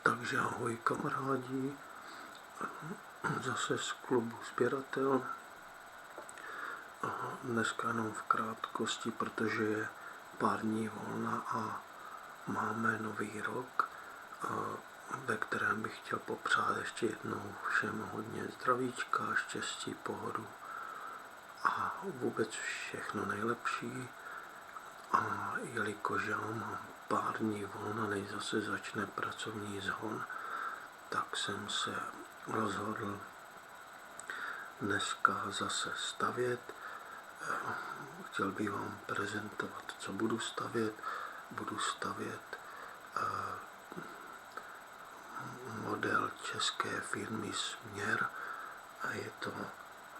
Takže ahoj kamarádi, zase z klubu Sběratel. Dneska jenom v krátkosti, protože je pár dní volna a máme nový rok, ve kterém bych chtěl popřát ještě jednou všem hodně zdravíčka, štěstí, pohodu a vůbec všechno nejlepší. A jelikož já mám pár dní volna, než zase začne pracovní zhon, tak jsem se rozhodl dneska zase stavět. Chtěl bych vám prezentovat, co budu stavět. Budu stavět model české firmy Směr a je to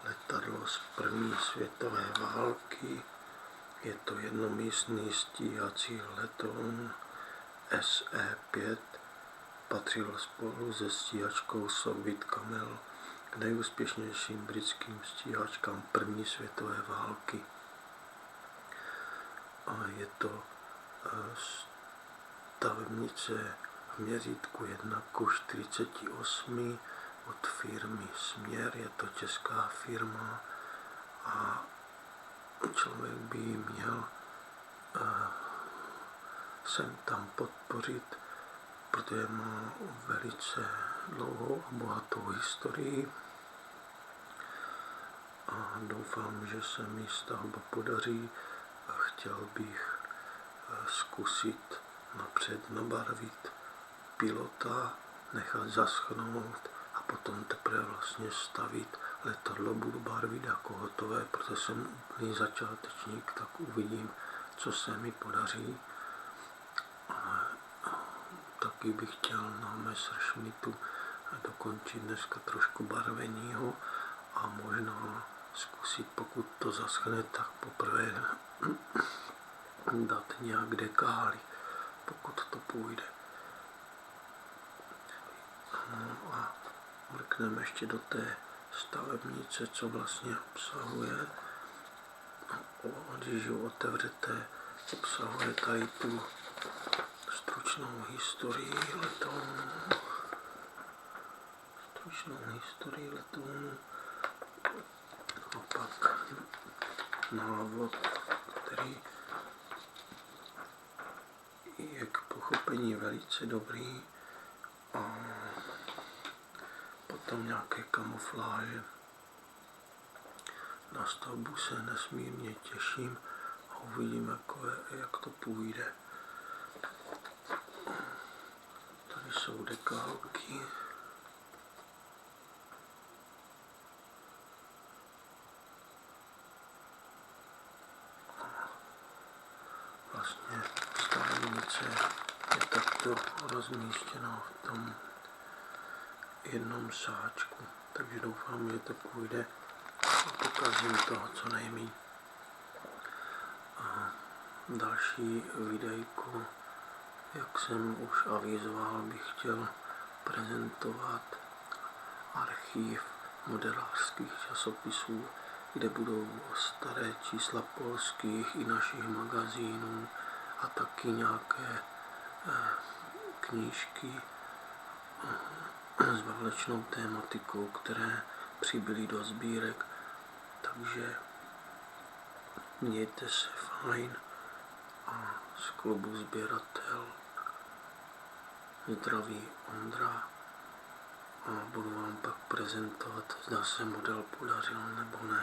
letadlo z první světové války. Je to jednomístný stíhací letoun SE-5, patřil spolu se stíhačkou Sovět Camel k nejúspěšnějším britským stíhačkám první světové války. A je to stavebnice v měřítku 1:48 od firmy Směr, je to česká firma a člověk by ji měl sem tam podpořit, protože má velice dlouhou a bohatou historii a doufám, že se mi stavba podaří a chtěl bych zkusit napřed nabarvit pilota, nechat zaschnout a potom teprve vlastně stavit. Letadlo budu barvit jako hotové, protože jsem úplný začátečník, tak uvidím, co se mi podaří. Taky bych chtěl na Messerschmittu dokončit dneska trošku barveního a možná zkusit, pokud to zaschne, tak poprvé dát nějak dekály, pokud to půjde. No a mrkneme ještě do té stavebnice, co vlastně obsahuje. Když ji otevřete, obsahuje tady tu stručnou historii letounu. A pak návod, který je k pochopení velice dobrý, a potom nějaké kamufláže. Na stavbu se nesmírně těším a uvidím, jak to půjde. Tady jsou dekálky. Vlastně stavebnice je takto rozmístěná v tom jednom sáčku, takže doufám, že to půjde a pokazím toho co nejméně. A další videjko, jak jsem už avizoval, bych chtěl prezentovat archiv modelářských časopisů, kde budou staré čísla polských i našich magazínů a taky nějaké knížky s válečnou tématikou, které přibyly do sbírek. Takže mějte se fajn a z klubu Sběratel zdraví Ondra a budu vám pak prezentovat, zda se model podařil nebo ne.